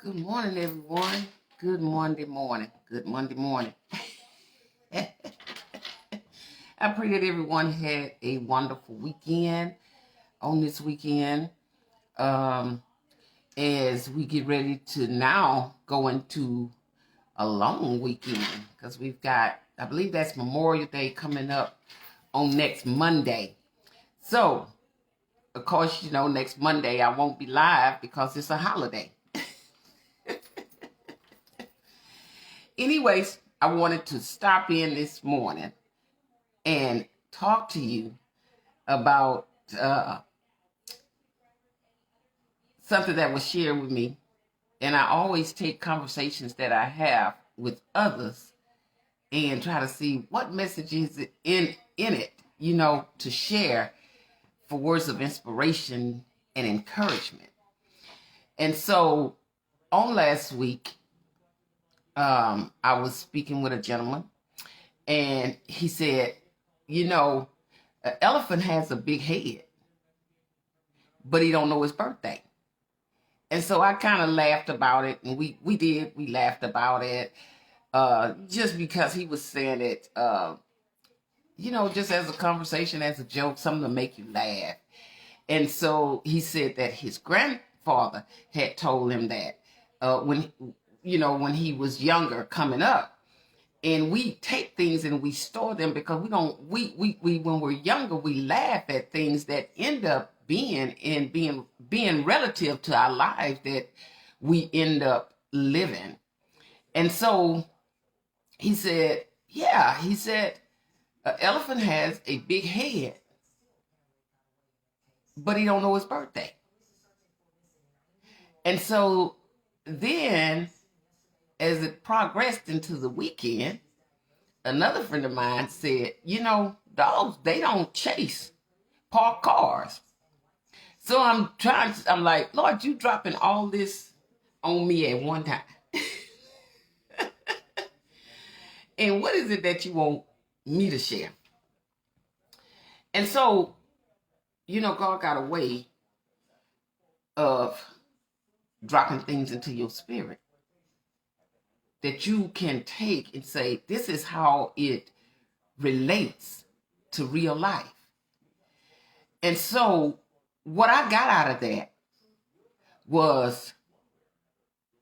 Good morning, everyone. Good Monday morning. Good Monday morning. I pray that everyone had a wonderful weekend on this weekend. As we get ready to now go into a long weekend, because we've got, I believe that's Memorial Day coming up on next Monday. So, of course, next Monday I won't be live because it's a holiday. Anyways, I wanted to stop in this morning and talk to you about something that was shared with me. And I always take conversations that I have with others and try to see what message is in it, to share for words of inspiration and encouragement. And so on last week, I was speaking with a gentleman, and he said, an elephant has a big head, but he don't know his birthday. And so I kind of laughed about it, and we laughed about it, just because he was saying it, just as a conversation, as a joke, something to make you laugh. And so he said that his grandfather had told him that when he was younger coming up. And we take things and we store them because we when we're younger, we laugh at things that end up being relative to our lives that we end up living. And so he said, an elephant has a big head, but he don't know his birthday. And so then, as it progressed into the weekend, another friend of mine said, dogs, they don't chase parked cars. So I'm like, Lord, you dropping all this on me at one time. And what is it that you want me to share? And so, God got a way of dropping things into your spirit that you can take and say, this is how it relates to real life. And so what I got out of that was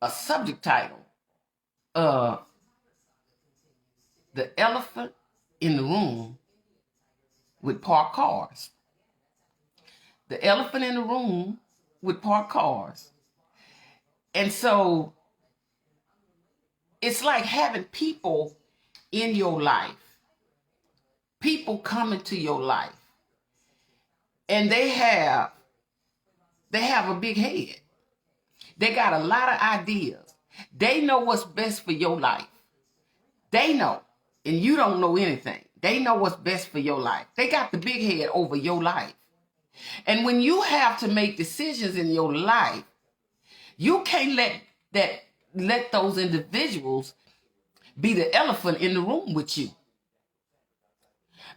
a subject title, The Elephant in the Room with Parked Cars. The elephant in the room with parked cars. And so it's like having people in your life, people come into your life, and they have a big head. They got a lot of ideas. They know what's best for your life. They know, and you don't know anything. They know what's best for your life. They got the big head over your life. And when you have to make decisions in your life, you can't let those individuals be the elephant in the room with you,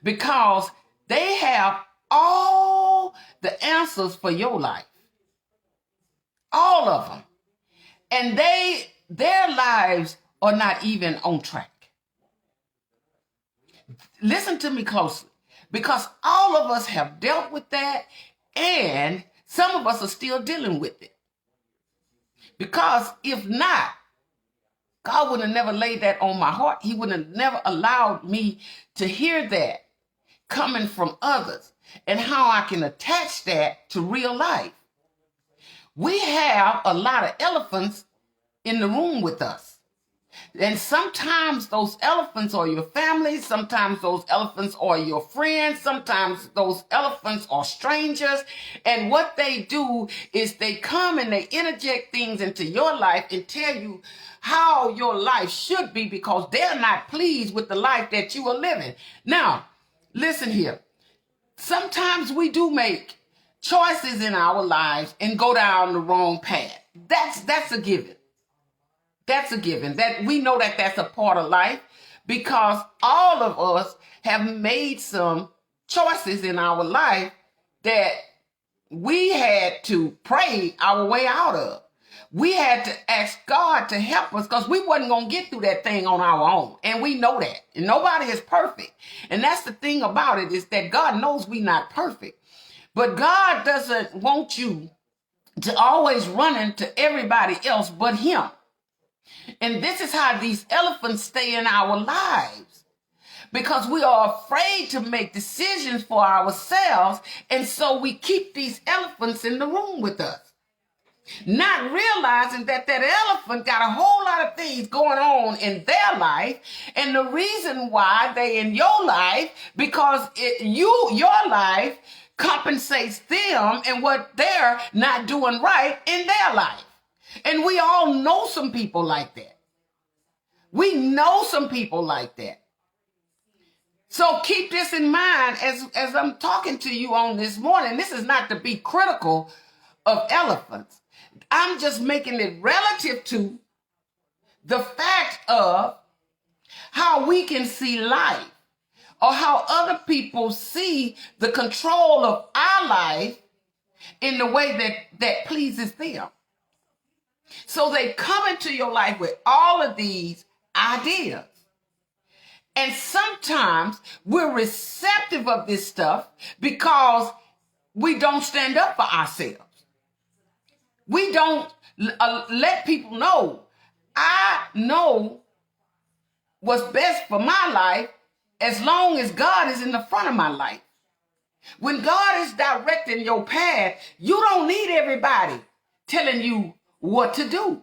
because they have all the answers for your life, all of them, and their lives are not even on track. Listen to me closely, because all of us have dealt with that, and some of us are still dealing with it. Because if not, God would have never laid that on my heart. He would have never allowed me to hear that coming from others, and how I can attach that to real life. We have a lot of elephants in the room with us. And sometimes those elephants are your family. Sometimes those elephants are your friends. Sometimes those elephants are strangers. And what they do is they come and they interject things into your life and tell you how your life should be, because they're not pleased with the life that you are living. Now, listen here. Sometimes we do make choices in our lives and go down the wrong path. That's a given. That's a given. That we know that that's a part of life, because all of us have made some choices in our life that we had to pray our way out of. We had to ask God to help us because we wasn't going to get through that thing on our own. And we know that. And nobody is perfect. And that's the thing about it, is that God knows we're not perfect. But God doesn't want you to always run into everybody else but him. And this is how these elephants stay in our lives, because we are afraid to make decisions for ourselves. And so we keep these elephants in the room with us, not realizing that elephant got a whole lot of things going on in their life. And the reason why they in your life, because your life compensates them and what they're not doing right in their life. And we all know some people like that. We know some people like that. So keep this in mind as I'm talking to you on this morning. This is not to be critical of elephants. I'm just making it relative to the fact of how we can see life, or how other people see the control of our life in the way that pleases them. So they come into your life with all of these ideas. And sometimes we're receptive of this stuff because we don't stand up for ourselves. We don't let people know, I know what's best for my life as long as God is in the front of my life. When God is directing your path, you don't need everybody telling you what to do,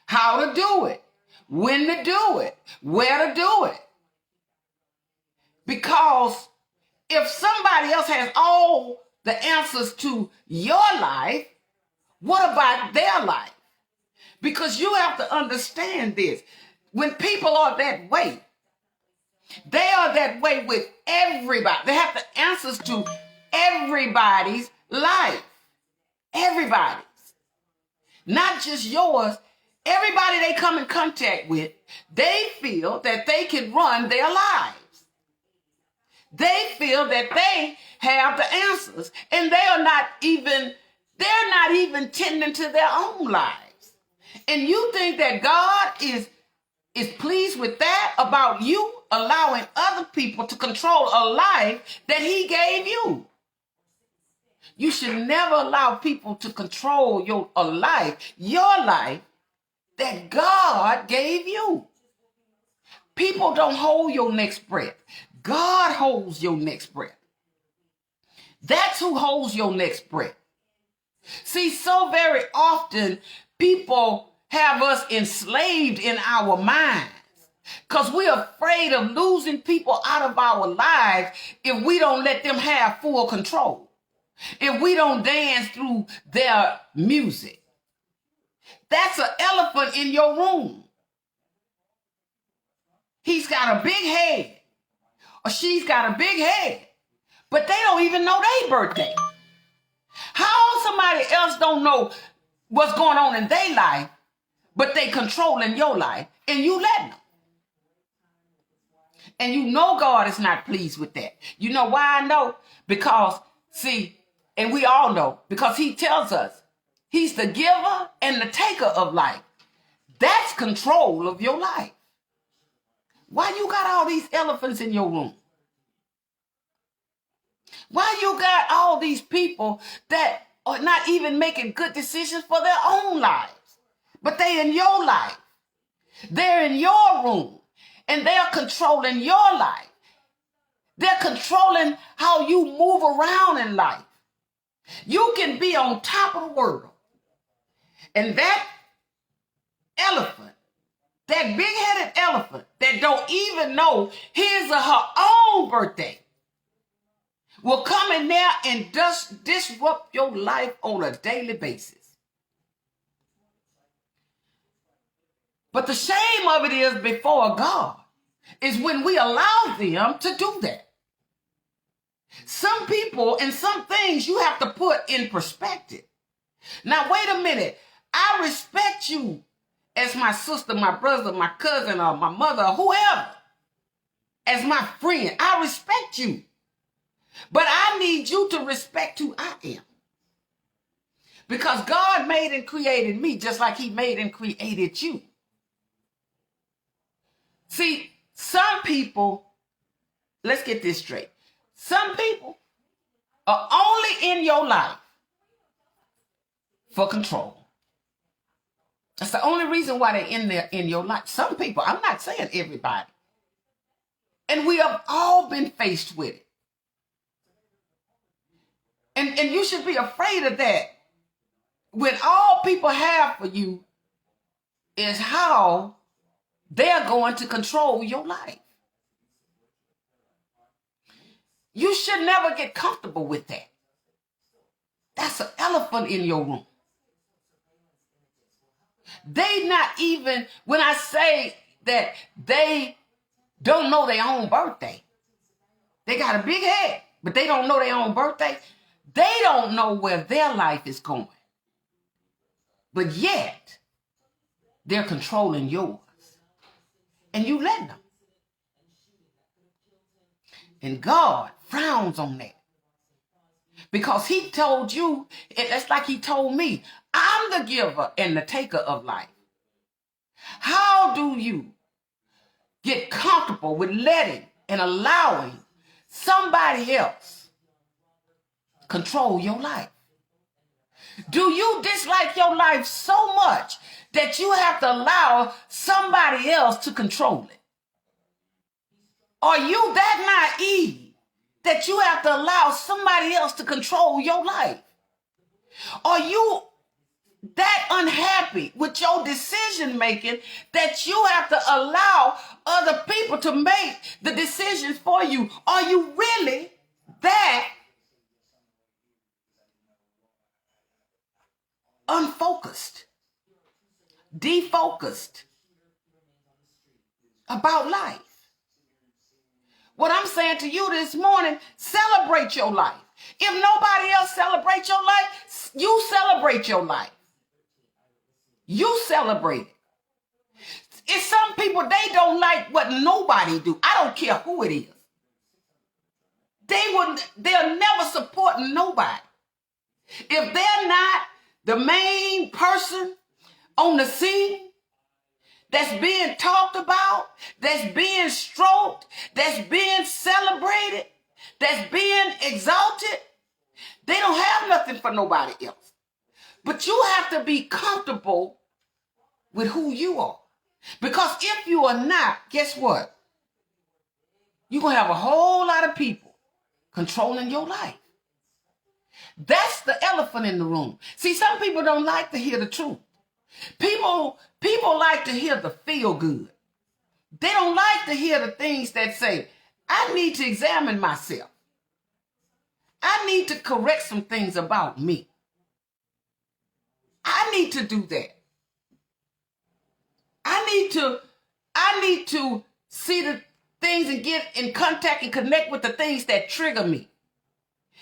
how to do it, when to do it, where to do it. Because if somebody else has all the answers to your life, what about their life? Because you have to understand this. When people are that way, they are that way with everybody. They have the answers to everybody's life. Everybody's. Not just yours. Everybody they come in contact with, they feel that they can run their lives. They feel that they have the answers, and they're not even tending to their own lives. And you think that God is pleased with that, about you allowing other people to control a life that he gave you. You should never allow people to control your life that God gave you. People don't hold your next breath. God holds your next breath. That's who holds your next breath. See, so very often people have us enslaved in our minds because we're afraid of losing people out of our lives if we don't let them have full control, if we don't dance through their music. That's an elephant in your room. He's got a big head, or she's got a big head, but they don't even know their birthday. How somebody else don't know what's going on in their life, but they controlling your life, and you letting them? And you know God is not pleased with that. You know why I know? Because, see, and we all know, because he tells us he's the giver and the taker of life. That's control of your life. Why you got all these elephants in your room? Why you got all these people that are not even making good decisions for their own lives, but they in your life? They're in your room, and they're controlling your life. They're controlling how you move around in life. You can be on top of the world, and that elephant, that big-headed elephant that don't even know his or her own birthday, will come in there and disrupt your life on a daily basis. But the shame of it is before God is when we allow them to do that. Some people and some things you have to put in perspective. Now, wait a minute. I respect you as my sister, my brother, my cousin, or my mother, or whoever, as my friend. I respect you. But I need you to respect who I am. Because God made and created me just like he made and created you. See, some people, let's get this straight. Some people are only in your life for control. That's the only reason why they're in there in your life. Some people, I'm not saying everybody. And we have all been faced with it. And you should be afraid of that. When all people have for you is how they're going to control your life. You should never get comfortable with that. That's an elephant in your room. They not even, when I say that they don't know their own birthday, they got a big head, but they don't know their own birthday. They don't know where their life is going. But yet, they're controlling yours. And you let them. And God frowns on that. Because he told you, it's like he told me, I'm the giver and the taker of life. How do you get comfortable with letting and allowing somebody else control your life? Do you dislike your life so much that you have to allow somebody else to control it? Are you that naive that you have to allow somebody else to control your life? Are you that unhappy with your decision making that you have to allow other people to make the decisions for you? Are you really that unfocused, defocused about life? What I'm saying to you this morning, celebrate your life. If nobody else celebrates your life, you celebrate your life. You celebrate it. It's some people, they don't like what nobody do. I don't care who it is. They'll never support nobody. If they're not the main person on the scene that's being talked about, that's being stroked, that's being celebrated, that's being exalted, they don't have nothing for nobody else. But you have to be comfortable with who you are. Because if you are not, guess what? You're going to have a whole lot of people controlling your life. That's the elephant in the room. See, some people don't like to hear the truth. People like to hear the feel good. They don't like to hear the things that say, I need to examine myself. I need to correct some things about me. I need to do that. I need to see the things and get in contact and connect with the things that trigger me.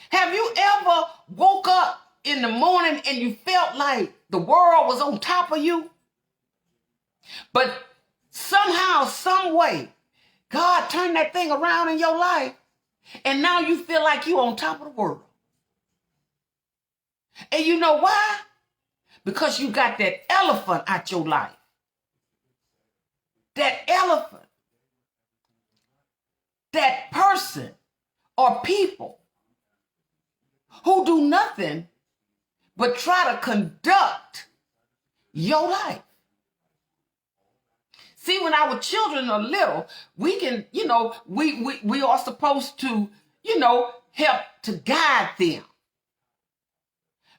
Have you ever woke up in the morning and you felt like the world was on top of you? But somehow, some way, God turned that thing around in your life, and now you feel like you're on top of the world. And you know why? Because you got that elephant out your life. That elephant, that person or people who do nothing but try to conduct your life. See, when our children are little, we can, we are supposed to, help to guide them.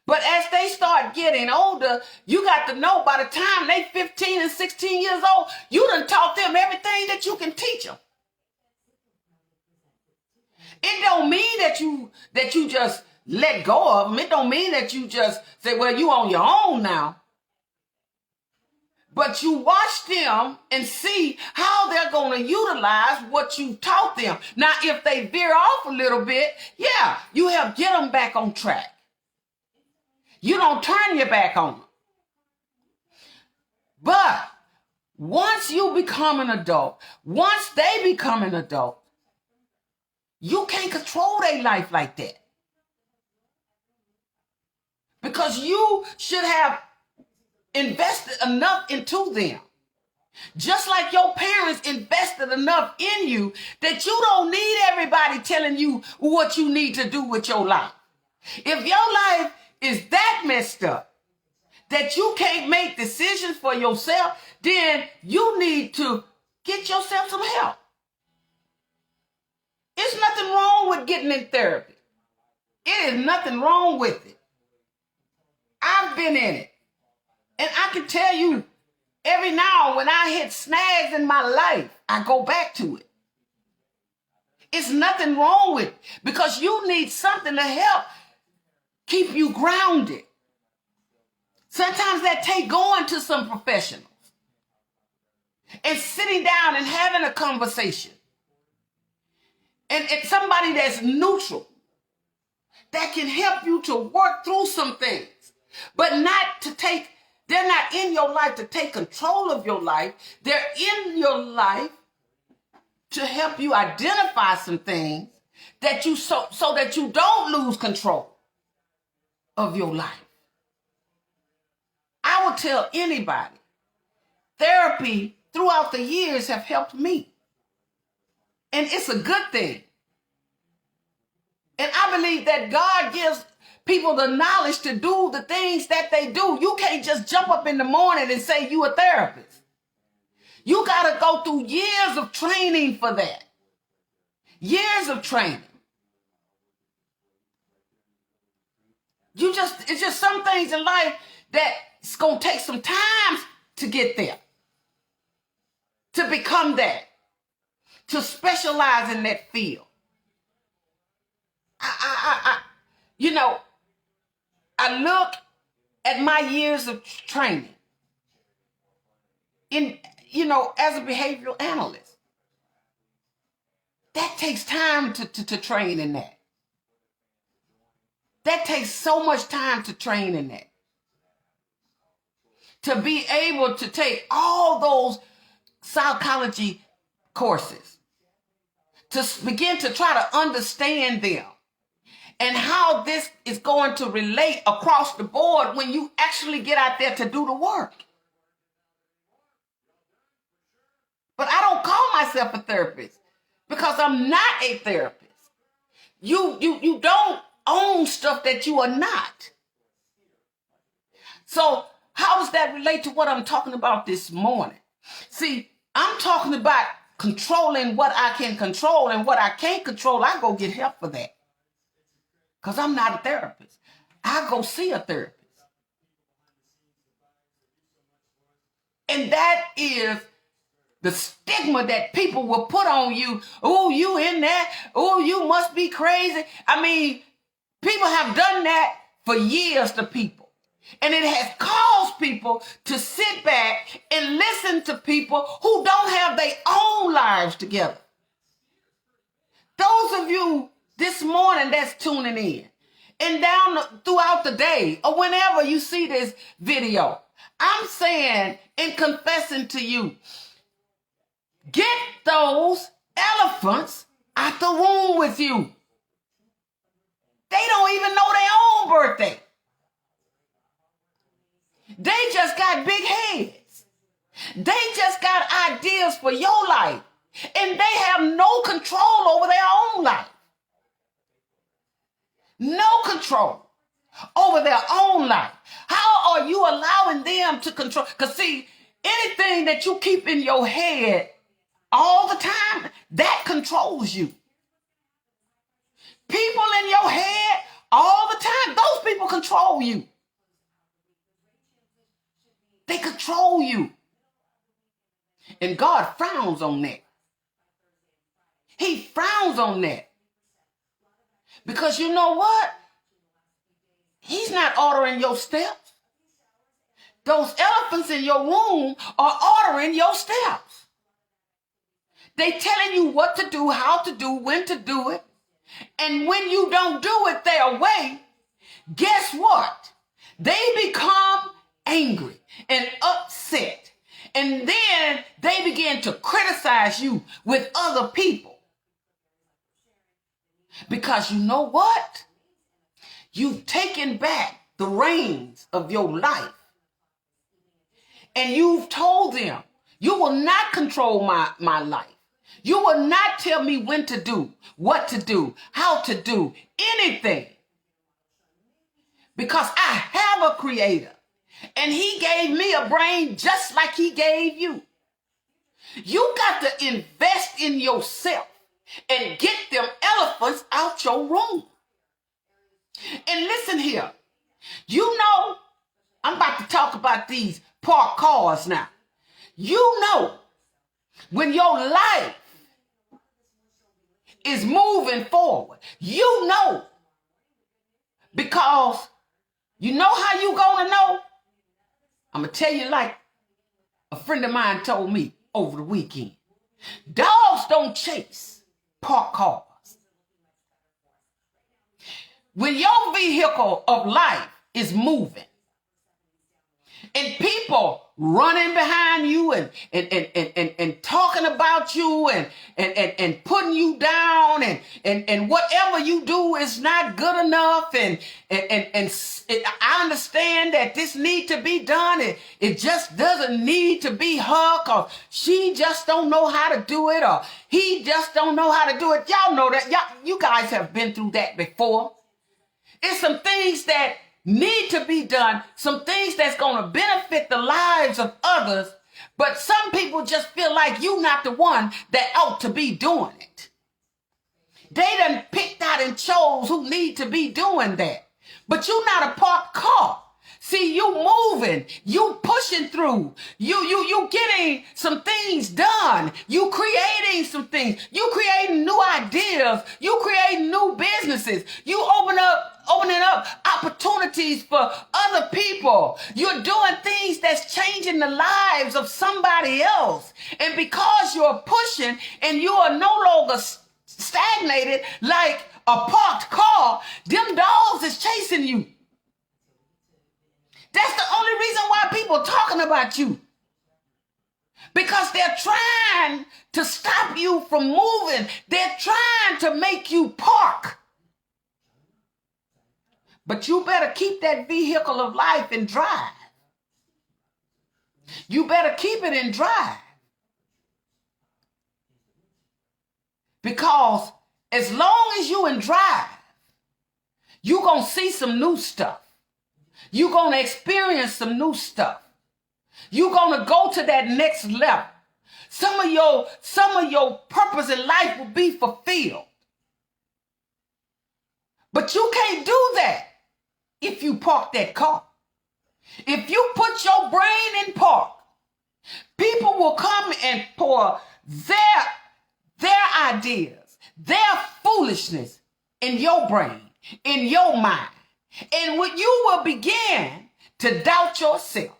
But as they start getting older, you got to know by the time they 15 and 16 years old, you done taught them everything that you can teach them. It don't mean that you just let go of them. It don't mean that you just say, well, you on your own now. But you watch them and see how they're going to utilize what you taught them. Now, if they veer off a little bit, yeah, you help get them back on track. You don't turn your back on them. But once you become an adult, once they become an adult, you can't control their life like that. because you should have invested enough into them. Just like your parents invested enough in you that you don't need everybody telling you what you need to do with your life. If your life is that messed up that you can't make decisions for yourself, then you need to get yourself some help. There's nothing wrong with getting in therapy. It is nothing wrong with it. I've been in it. And I can tell you, every now when I hit snags in my life, I go back to it. It's nothing wrong with it because you need something to help keep you grounded. Sometimes that takes going to some professionals and sitting down and having a conversation. And somebody that's neutral, that can help you to work through some things, but they're not in your life to take control of your life. They're in your life to help you identify some things that you so that you don't lose control of your life. I will tell anybody, therapy throughout the years have helped me. And it's a good thing. And I believe that God gives people the knowledge to do the things that they do. You can't just jump up in the morning and say you a therapist. You got to go through years of training for that. Years of training. It's just some things in life that it's going to take some time to get there. To become that. To specialize in that field. I look at my years of training as a behavioral analyst. That takes time to train in that. That takes so much time to train in that. To be able to take all those psychology courses, to begin to try to understand them and how this is going to relate across the board when you actually get out there to do the work. But I don't call myself a therapist because I'm not a therapist. You don't own stuff that you are not. So how does that relate to what I'm talking about this morning? See, I'm talking about controlling what I can control, and what I can't control, I go get help for that. Because I'm not a therapist. I go see a therapist. And that is the stigma that people will put on you. Oh, you in there. Oh, you must be crazy. I mean, people have done that for years to people. And it has caused people to sit back and listen to people who don't have their own lives together. Those of you this morning that's tuning in and throughout the day or whenever you see this video, I'm saying and confessing to you, get those elephants out the room with you. They don't even know their own birthday. They just got big heads. They just got ideas for your life. And they have no control over their own life. No control over their own life. How are you allowing them to control? Because see, anything that you keep in your head all the time, that controls you. People in your head all the time, those people control you. They control you. And God frowns on that. He frowns on that. Because you know what? He's not ordering your steps. Those elephants in your room are ordering your steps. They telling you what to do, how to do, when to do it. And when you don't do it their way, guess what? They become angry and upset. And then they begin to criticize you with other people. Because you know what? You've taken back the reins of your life. And you've told them, you will not control my life. You will not tell me when to do, what to do, how to do anything. Because I have a creator. And he gave me a brain just like he gave you. You got to invest in yourself and get them elephants out your room. And listen here. You know, I'm about to talk about these parked cars now. You know, when your life is moving forward, you know, because you know how you gonna know? I'm gonna tell you like a friend of mine told me over the weekend. Dogs don't chase parked cars. When your vehicle of life is moving and people running behind you and talking about you and putting you down and whatever you do is not good enough and I understand that this need to be done. It just doesn't need to be her because she just don't know how to do it or he just don't know how to do it. Y'all know that. You guys have been through that before. It's some things that need to be done, some things that's going to benefit the lives of others, but some people just feel like you're not the one that ought to be doing it. They done picked out and chose who need to be doing that, but you're not a parked car. See, you moving, you pushing through, you getting some things done, you creating some things, you creating new ideas, you creating new businesses, you opening up opportunities for other people. You're doing things that's changing the lives of somebody else. And because you're pushing and you are no longer stagnated like a parked car, them dogs is chasing you. That's the only reason why people are talking about you. Because they're trying to stop you from moving. They're trying to make you park. But you better keep that vehicle of life in drive. You better keep it in drive. Because as long as you in drive, you're going to see some new stuff. You're going to experience some new stuff. You're going to go to that next level. Some of your purpose in life will be fulfilled. But you can't do that if you park that car. If you put your brain in park, people will come and pour their ideas, their foolishness in your brain, in your mind. And when you will begin to doubt yourself.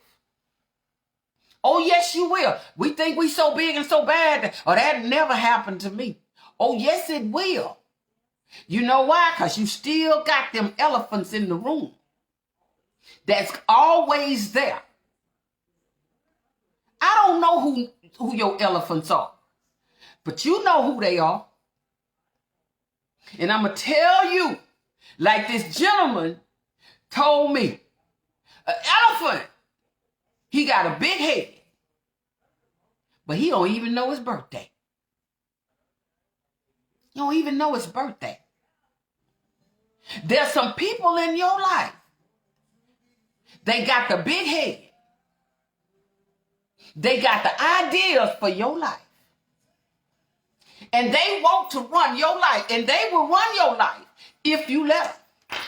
Oh, yes, you will. We think we so big and so bad, or that never happened to me. Oh, yes, it will. You know why? Because you still got them elephants in the room. That's always there. I don't know who your elephants are, but you know who they are. And I'm going to tell you, like this gentleman told me, an elephant, he got a big head, but he don't even know his birthday. You don't even know his birthday. There's some people in your life, they got the big head. They got the ideas for your life. And they want to run your life, and they will run your life if you let them.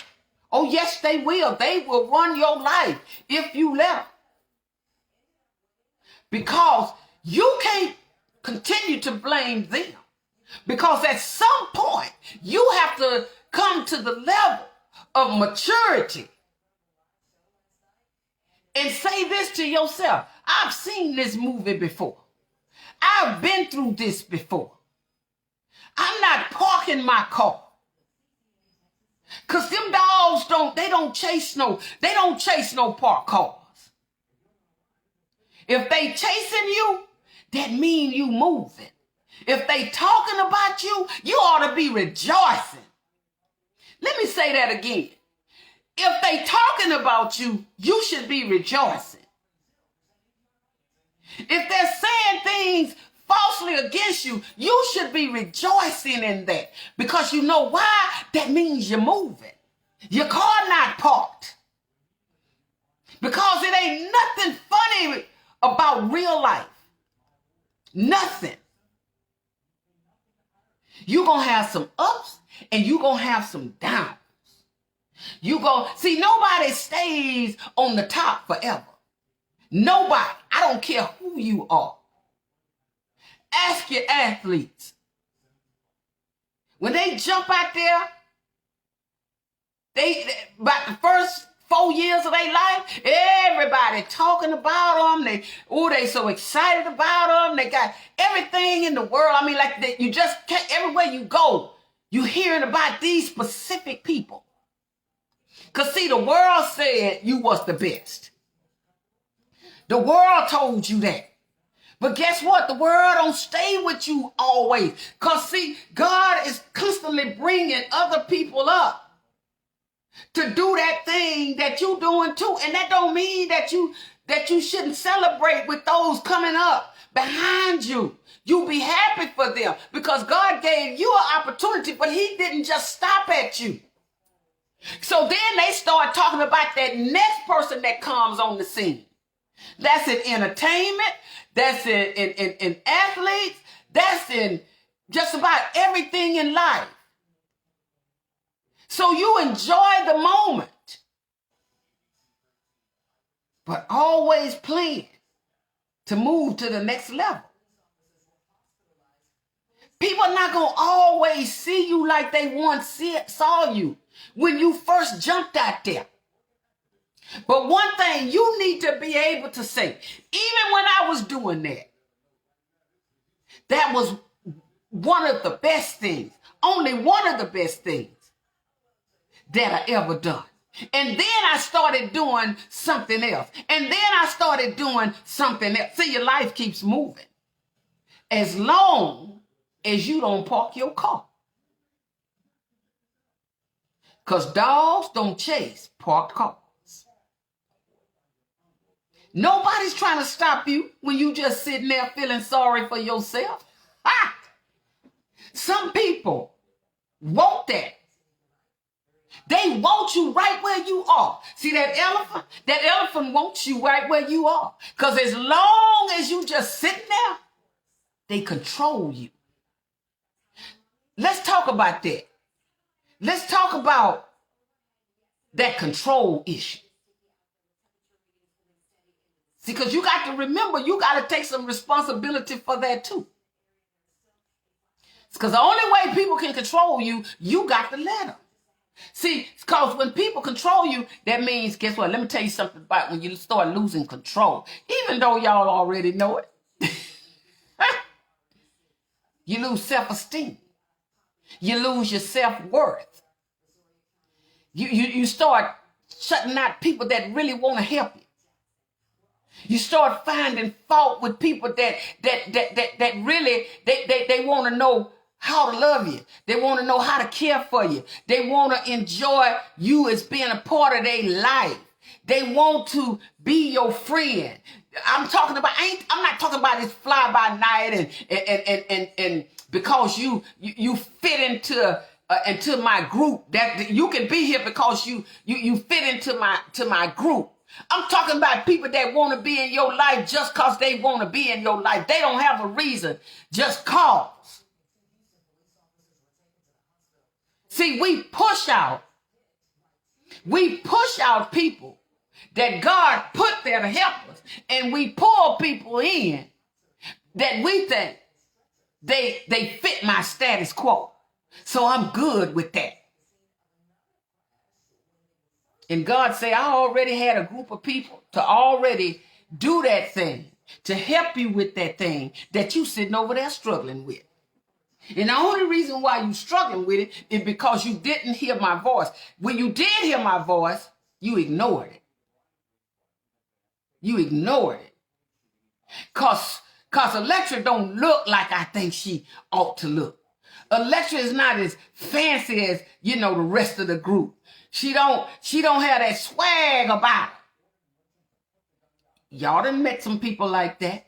Oh, yes, they will. They will run your life if you let them. Because you can't continue to blame them. Because at some point, you have to come to the level of maturity and say this to yourself. I've seen this movie before. I've been through this before. I'm not parking my car. Because them dogs don't chase no parked cars. If they chasing you, that mean you moving. If they talking about you, you ought to be rejoicing. Let me say that again. If they talking about you, you should be rejoicing. If they're saying things falsely against you, you should be rejoicing in that. Because you know why? That means you're moving. Your car not parked. Because it ain't nothing funny about real life. Nothing. You're going to have some ups and you're going to have some downs. See, nobody stays on the top forever. Nobody. I don't care who you are. Ask your athletes. When they jump out there, they about the first 4 years of their life, everybody talking about them. They so excited about them. They got everything in the world. I mean, like you just can't, everywhere you go, you hearing about these specific people. Because see, the world said you was the best. The world told you that. But guess what? The world don't stay with you always. Because see, God is constantly bringing other people up to do that thing that you doing too. And that don't mean that you shouldn't celebrate with those coming up behind you. You be happy for them because God gave you an opportunity, but he didn't just stop at you. So then they start talking about that next person that comes on the scene. That's in entertainment. That's in athletes. That's in just about everything in life. So you enjoy the moment, but always plan to move to the next level. People are not going to always see you like they once saw you when you first jumped out there. But one thing you need to be able to say, even when I was doing that, that was one of the best things, only one of the best things that I ever done. And then I started doing something else. And then I started doing something else. See, your life keeps moving as long as you don't park your car. Because dogs don't chase parked cars. Nobody's trying to stop you when you just sitting there feeling sorry for yourself. Some people want that. They want you right where you are. See that elephant? That elephant wants you right where you are. Because as long as you just sitting there, they control you. Let's talk about that. Let's talk about that control issue. See, because you got to remember, you got to take some responsibility for that too. Because the only way people can control you, you got to let them. See, because when people control you, that means, guess what? Let me tell you something about when you start losing control. Even though y'all already know it. You lose self-esteem. You lose your self-worth. You start shutting out people that really want to help you. You start finding fault with people that really, they want to know how to love you. They want to know how to care for you. They want to enjoy you as being a part of their life. They want to be your friend. I'm not talking about this fly by night and because you fit into my group. That you can be here because you fit into my group. I'm talking about people that want to be in your life just because they want to be in your life. They don't have a reason, just cause. See, we push out people that God put there to help us, and we pull people in that we think they fit my status quo. So I'm good with that. And God say, I already had a group of people to already do that thing, to help you with that thing that you sitting over there struggling with. And the only reason why you struggling with it is because you didn't hear my voice. When you did hear my voice, you ignored it. You ignored it. Cause Electra don't look like I think she ought to look. Electra is not as fancy as, the rest of the group. She don't have that swag about her. Y'all done met some people like that.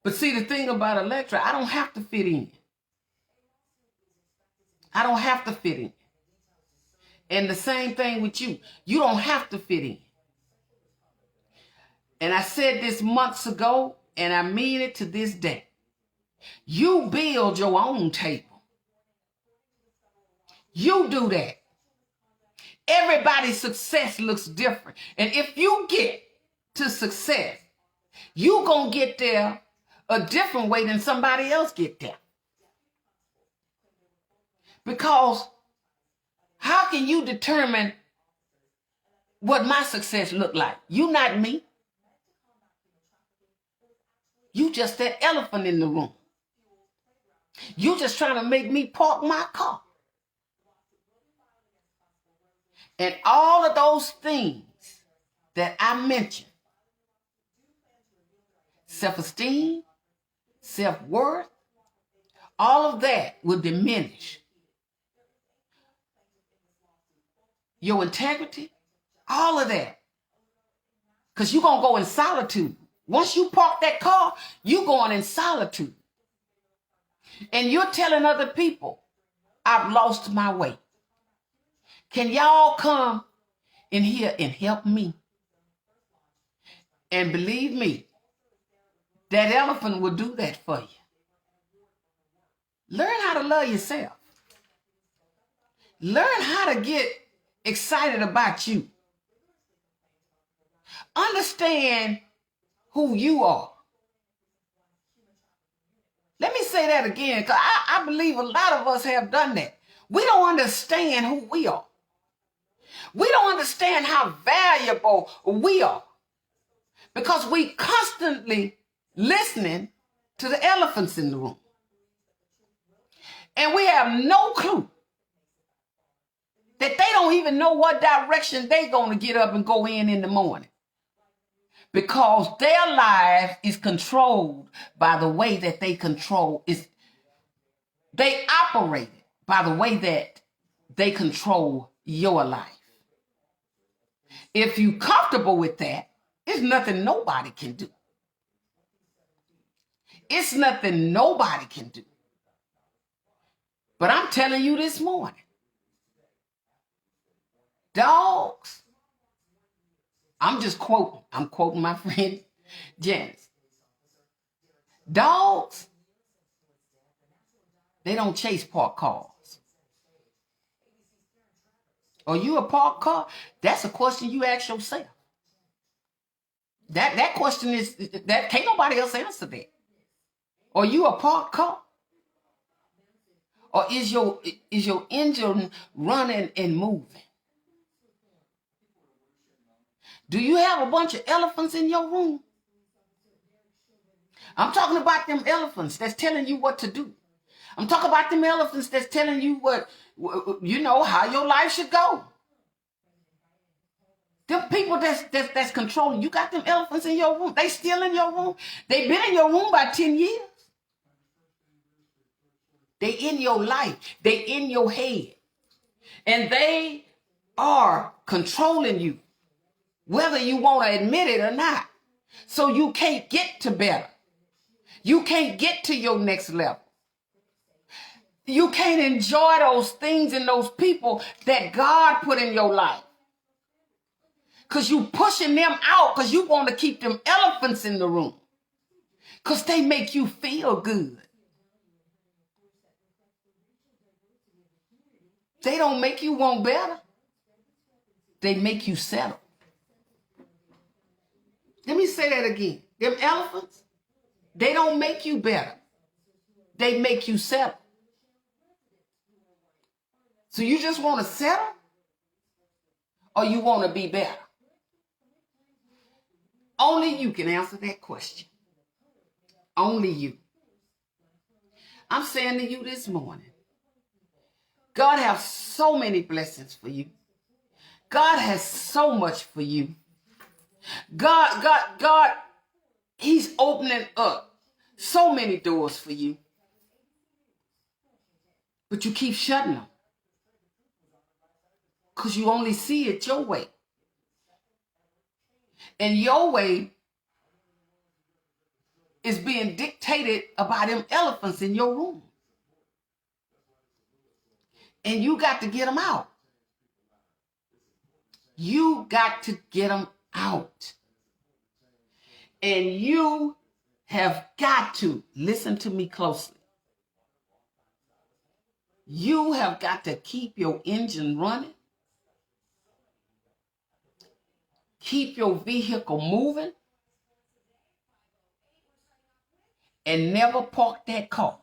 But see, the thing about Electra, I don't have to fit in. I don't have to fit in. And the same thing with you. You don't have to fit in. And I said this months ago, and I mean it to this day. You build your own table. You do that. Everybody's success looks different. And if you get to success, you gonna get there a different way than somebody else get there. Because how can you determine what my success look like? You not me. You just that elephant in the room. You just trying to make me park my car. And all of those things that I mentioned, self-esteem, self-worth, all of that will diminish. Your integrity, all of that. Because you're going to go in solitude. Once you park that car, you're going in solitude. And you're telling other people, I've lost my way. Can y'all come in here and help me? And believe me, that elephant will do that for you. Learn how to love yourself. Learn how to get excited about you. Understand who you are. Let me say that again, because I believe a lot of us have done that. We don't understand who we are. We don't understand how valuable we are, because we constantly listening to the elephants in the room. And we have no clue that they don't even know what direction they're going to get up and go in the morning. Because their life is controlled by the way that they operate by the way that they control your life. If you're comfortable with that, it's nothing nobody can do. It's nothing nobody can do. But I'm telling you this morning, dogs, I'm quoting my friend Janice. Dogs, they don't chase parked cars. Are you a parked car? That's a question you ask yourself. That question is, that can't nobody else answer that. Are you a parked car? Or is your engine running and moving? Do you have a bunch of elephants in your room? I'm talking about them elephants that's telling you what to do. I'm talking about them elephants that's telling you how your life should go. Them people that's controlling, you got them elephants in your room. They still in your room. They been in your room about 10 years. They in your life. They in your head. And they are controlling you, whether you want to admit it or not. So you can't get to better. You can't get to your next level. You can't enjoy those things and those people that God put in your life. Because you pushing them out because you want to keep them elephants in the room. Because they make you feel good. They don't make you want better. They make you settle. Let me say that again. Them elephants, they don't make you better. They make you settle. So you just want to settle? Or you want to be better? Only you can answer that question. Only you. I'm saying to you this morning, God has so many blessings for you. God has so much for you. God, He's opening up so many doors for you. But you keep shutting them. because you only see it your way. And your way is being dictated by them elephants in your room. And you got to get them out. You got to get them out. And you have got to listen to me closely. You have got to keep your engine running. Keep your vehicle moving. And never park that car.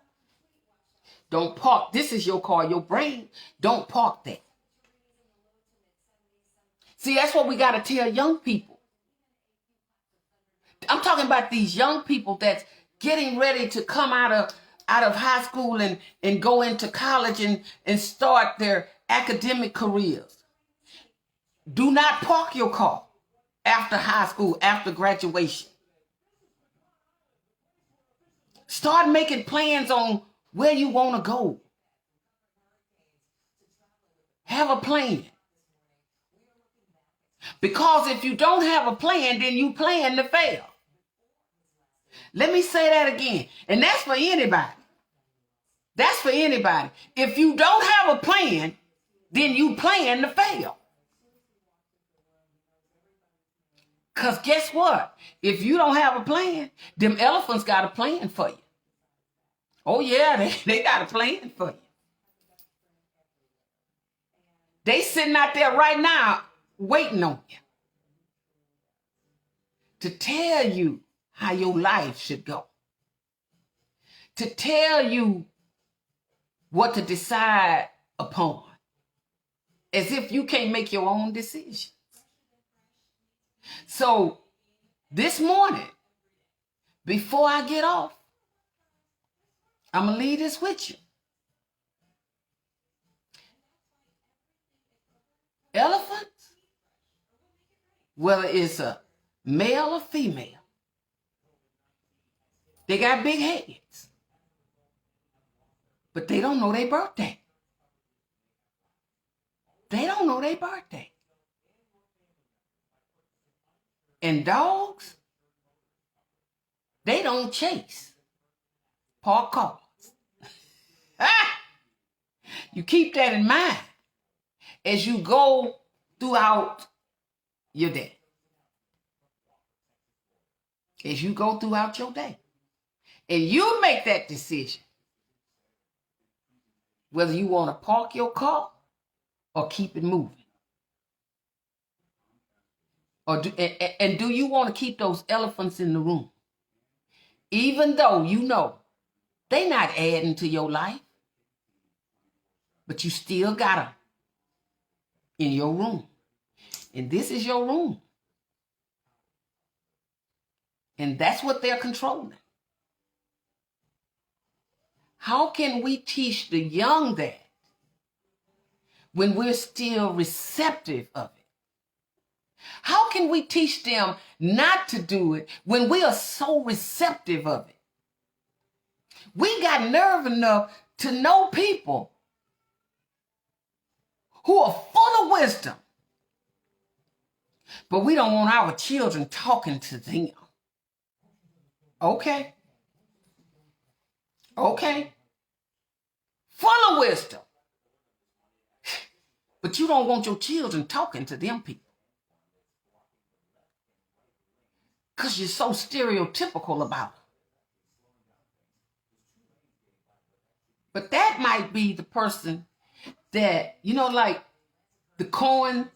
Don't park. This is your car, your brain. Don't park that. See, that's what we got to tell young people. I'm talking about these young people that's getting ready to come out of high school and go into college and start their academic careers. Do not park your car after high school, after graduation. Start making plans on where you want to go. Have a plan. Because if you don't have a plan, then you plan to fail. Let me say that again. And that's for anybody. That's for anybody. If you don't have a plan, then you plan to fail. Because guess what? If you don't have a plan, them elephants got a plan for you. Oh, yeah, they got a plan for you. They sitting out there right now waiting on you to tell you how your life should go, to tell you what to decide upon, as if you can't make your own decisions. So this morning, before I get off, I'm going to leave this with you. Elephants, whether it's a male or female, they got big heads, but they don't know their birthday. They don't know their birthday. And dogs, they don't chase. Park cars. You keep that in mind as you go throughout your day. As you go throughout your day. And you make that decision. Whether you want to park your car or keep it moving. Or do you want to keep those elephants in the room? Even though you know they're not adding to your life. But you still got them in your room. And this is your room. And that's what they're controlling. How can we teach the young that when we're still receptive of it? How can we teach them not to do it when we are so receptive of it? We got nerve enough to know people who are full of wisdom, but we don't want our children talking to them. Okay. Full of wisdom. But you don't want your children talking to them people. Because you're so stereotypical about it. But that might be the person that, like the coin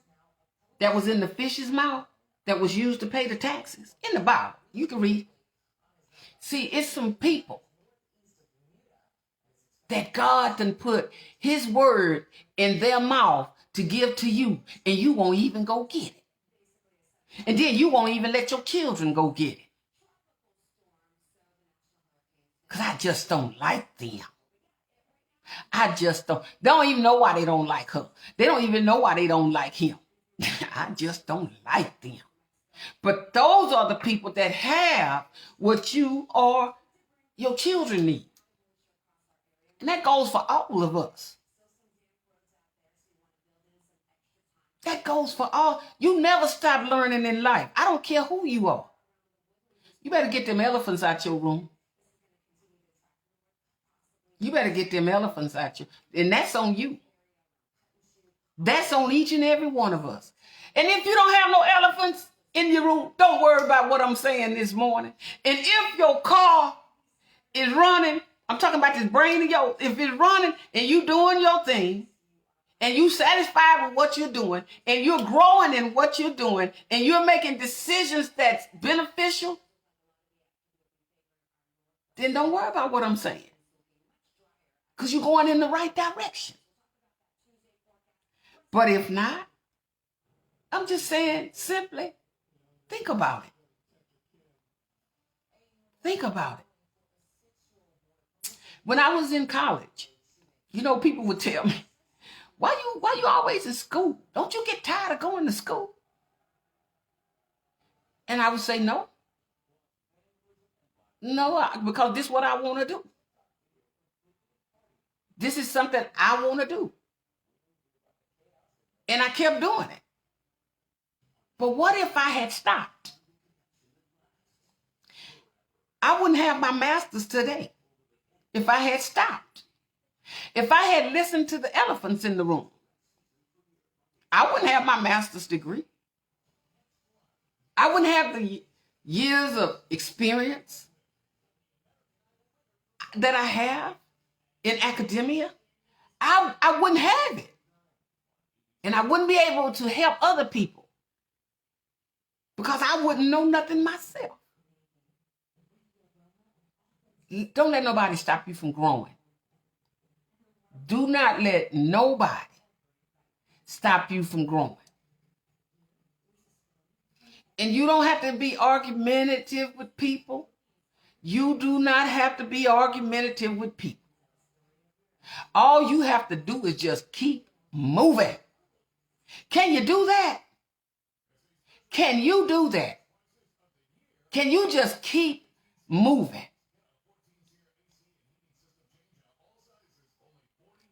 that was in the fish's mouth that was used to pay the taxes in the Bible. You can read. See, it's some people that God done put his word in their mouth to give to you, and you won't even go get it. And then you won't even let your children go get it. Because I just don't like them. I just don't. They don't even know why they don't like her. They don't even know why they don't like him. I just don't like them. But those are the people that have what you or your children need. And that goes for all of us. That goes for all. You never stop learning in life. I don't care who you are. You better get them elephants out your room. You better get them elephants out you. And that's on you. That's on each and every one of us. And if you don't have no elephants in your room, don't worry about what I'm saying this morning. And if your car is running, I'm talking about this brain of yours, if it's running and you doing your thing, and you satisfied with what you're doing, and you're growing in what you're doing, and you're making decisions that's beneficial, then don't worry about what I'm saying. Because you're going in the right direction. But if not, I'm just saying simply, think about it. Think about it. When I was in college, people would tell me, why you always in school? Don't you get tired of going to school? And I would say, no, because this is what I want to do. This is something I want to do. And I kept doing it. But what if I had stopped? I wouldn't have my master's today if I had stopped. If I had listened to the elephants in the room, I wouldn't have my master's degree. I wouldn't have the years of experience that I have in academia. I wouldn't have it. And I wouldn't be able to help other people because I wouldn't know nothing myself. Don't let nobody stop you from growing. Do not let nobody stop you from growing. And you don't have to be argumentative with people. You do not have to be argumentative with people. All you have to do is just keep moving. Can you do that? Can you do that? Can you just keep moving?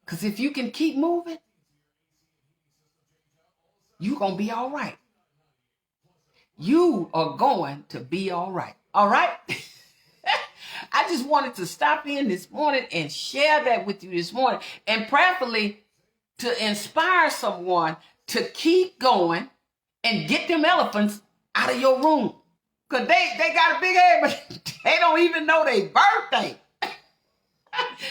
Because if you can keep moving, you're going to be all right. You are going to be all right. All right? I just wanted to stop in this morning and share that with you this morning, and prayerfully to inspire someone to keep going and get them elephants out of your room. Because they got a big head, but they don't even know their birthday.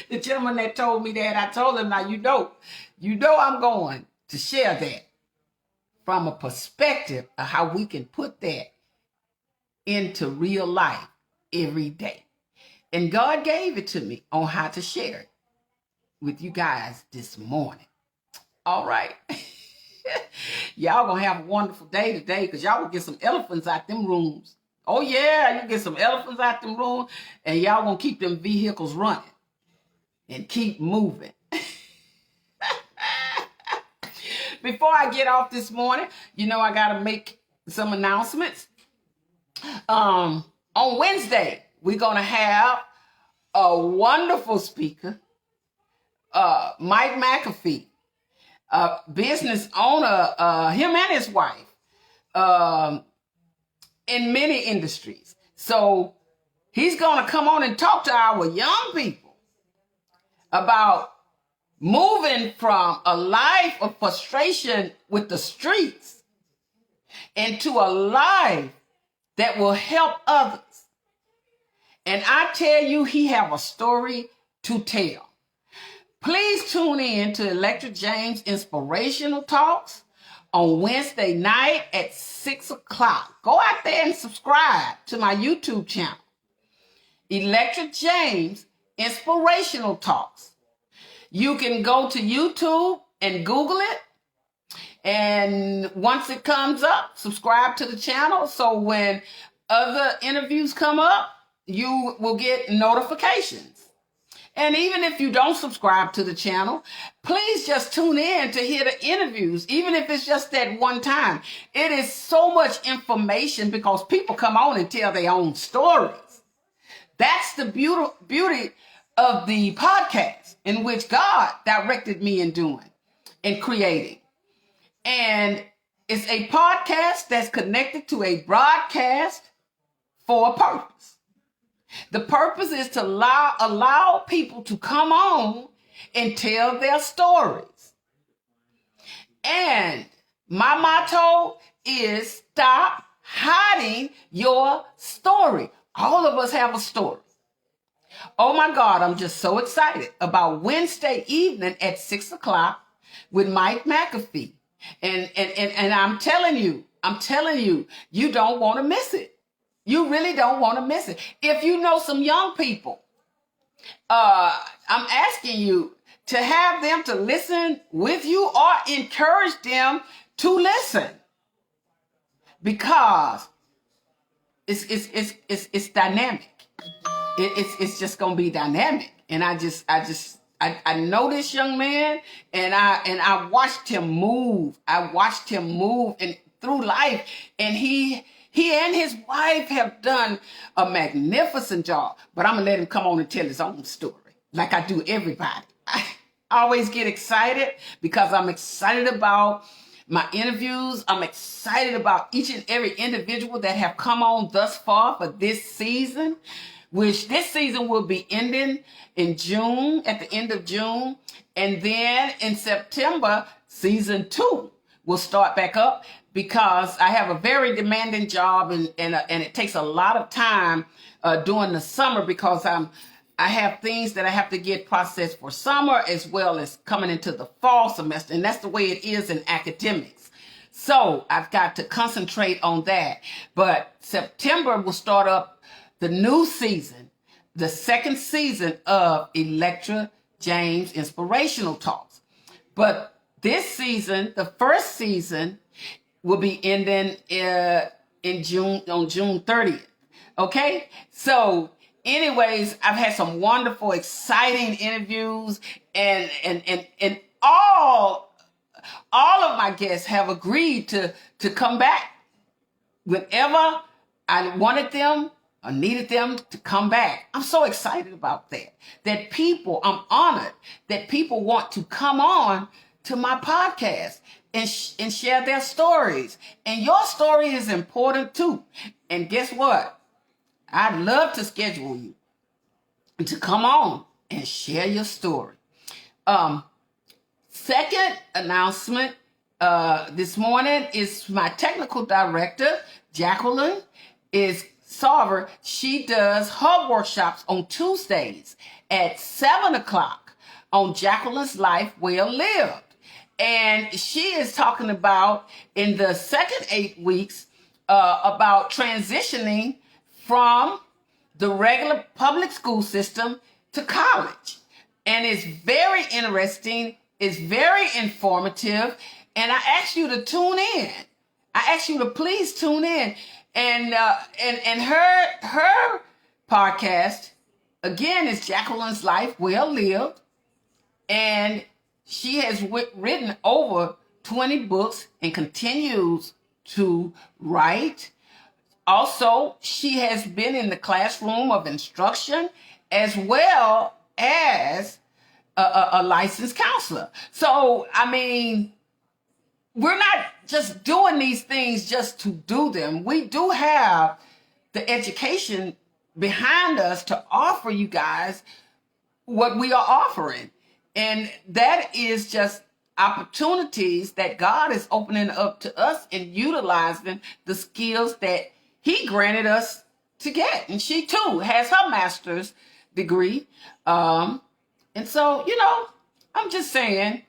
The gentleman that told me that, I told him, now you know I'm going to share that from a perspective of how we can put that into real life every day. And God gave it to me on how to share it with you guys this morning. All right. Y'all gonna have a wonderful day today because y'all will get some elephants out them rooms. Oh yeah, you get some elephants out them rooms and y'all gonna keep them vehicles running and keep moving. Before I get off this morning, I gotta make some announcements. On Wednesday, we're gonna have a wonderful speaker, Mike McAfee, a business owner, him and his wife, in many industries. So he's going to come on and talk to our young people about moving from a life of frustration with the streets into a life that will help others. And I tell you, he have a story to tell. Please tune in to Electric James Inspirational Talks on Wednesday night at 6 o'clock. Go out there and subscribe to my YouTube channel, Electric James Inspirational Talks. You can go to YouTube and Google it. And once it comes up, subscribe to the channel. So when other interviews come up, you will get notifications. And even if you don't subscribe to the channel, please just tune in to hear the interviews, even if it's just that one time. It is so much information because people come on and tell their own stories. That's the beauty of the podcast in which God directed me in doing and creating. And it's a podcast that's connected to a broadcast for a purpose. The purpose is to allow people to come on and tell their stories. And my motto is stop hiding your story. All of us have a story. Oh my God, I'm just so excited about Wednesday evening at 6 o'clock with Mike McAfee. And I'm telling you, you don't want to miss it. You really don't want to miss it. If you know some young people, I'm asking you to have them to listen with you or encourage them to listen, because it's dynamic. It's just gonna be dynamic. And I know this young man, and I watched him move. I watched him move and through life, and he and his wife have done a magnificent job. But I'm gonna let him come on and tell his own story, like I do everybody. I always get excited because I'm excited about my interviews. I'm excited about each and every individual that have come on thus far for this season, which this season will be ending in June, at the end of June. And then in September, season 2 will start back up, because I have a very demanding job, and it takes a lot of time during the summer, because I have things that I have to get processed for summer as well as coming into the fall semester. And that's the way it is in academics. So I've got to concentrate on that. But September will start up the new season, the second season of Electra James Inspirational Talks. But this season, the first season, will be ending in June, on June 30th. Okay? So anyways, I've had some wonderful, exciting interviews, and all of my guests have agreed to come back whenever I wanted them or needed them to come back. I'm so excited about that. I'm honored that people want to come on to my podcast and share their stories. And your story is important too. And guess what? I'd love to schedule you to come on and share your story. Second announcement this morning is my technical director, Jacqueline, is Sarver. She does her workshops on Tuesdays at 7 o'clock on Jacqueline's Life Well Lived. And she is talking about, in the second 8 weeks, about transitioning from the regular public school system to college. And it's very interesting. It's very informative. And I ask you to tune in. I ask you to please tune in. And her podcast, again, is Jacqueline's Life Well Lived. And she has written over 20 books and continues to write. Also, she has been in the classroom of instruction as well as a licensed counselor. So, I mean, we're not just doing these things just to do them. We do have the education behind us to offer you guys what we are offering. And that is just opportunities that God is opening up to us and utilizing the skills that He granted us to get. And she too has her master's degree. And so, I'm just saying,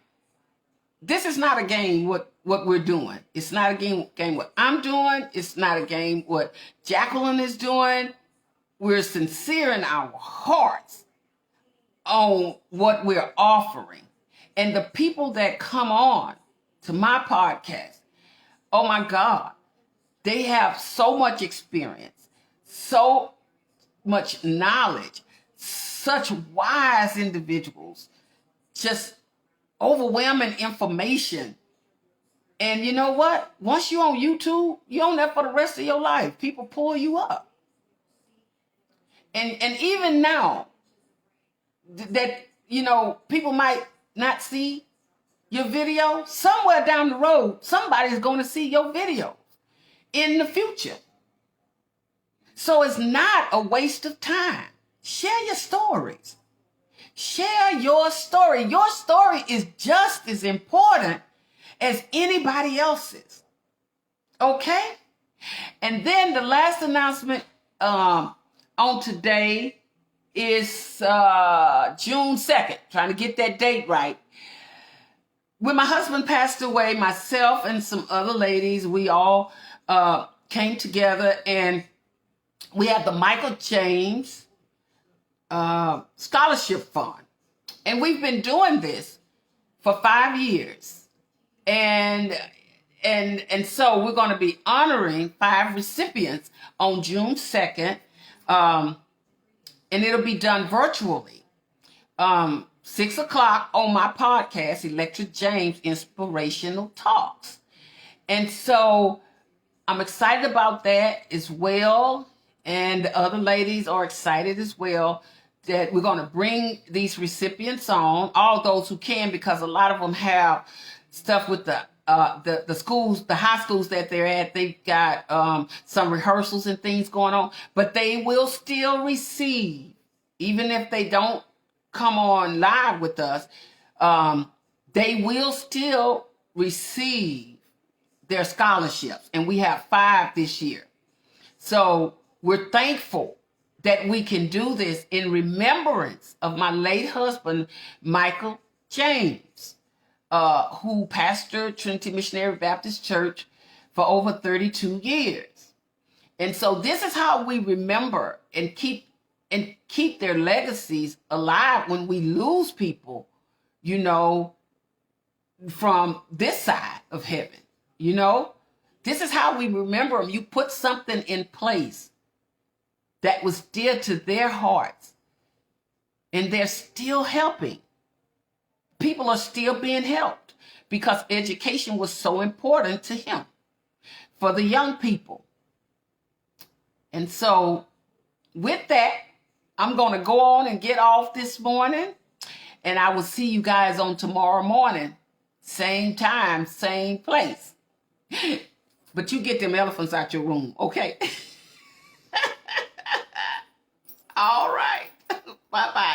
this is not a game what we're doing. It's not a game what I'm doing. It's not a game what Jacqueline is doing. We're sincere in our hearts on what we're offering. And the people that come on to my podcast, oh my God, they have so much experience, so much knowledge, such wise individuals, just overwhelming information. And you know what? Once you're on YouTube, you're on that for the rest of your life. People pull you up. And even now, that, people might not see your video, somewhere down the road, somebody's going to see your video in the future. So it's not a waste of time. Share your stories. Share your story. Your story is just as important as anybody else's. Okay? And then the last announcement on today is June 2nd. Trying to get that date right. When my husband passed away, myself and some other ladies, we all came together and we had the Michael James Scholarship Fund. And we've been doing this for 5 years. And so we're going to be honoring 5 recipients on June 2nd. And it'll be done virtually. 6 o'clock on my podcast, Electric James Inspirational Talks. And so I'm excited about that as well. And the other ladies are excited as well that we're going to bring these recipients on, all those who can, because a lot of them have stuff with the schools, the high schools that they're at. They've got some rehearsals and things going on, but they will still receive, even if they don't come on live with us, they will still receive their scholarships. And we have 5 this year. So we're thankful that we can do this in remembrance of my late husband, Michael James, who pastored Trinity Missionary Baptist Church for over 32 years. And so this is how we remember and keep their legacies alive when we lose people, you know, from this side of heaven. You know, this is how we remember them. You put something in place that was dear to their hearts, and they're still helping. People are still being helped because education was so important to him for the young people. And so with that, I'm going to go on and get off this morning, and I will see you guys on tomorrow morning. Same time, same place. But you get them elephants out your room, okay? All right. Bye-bye.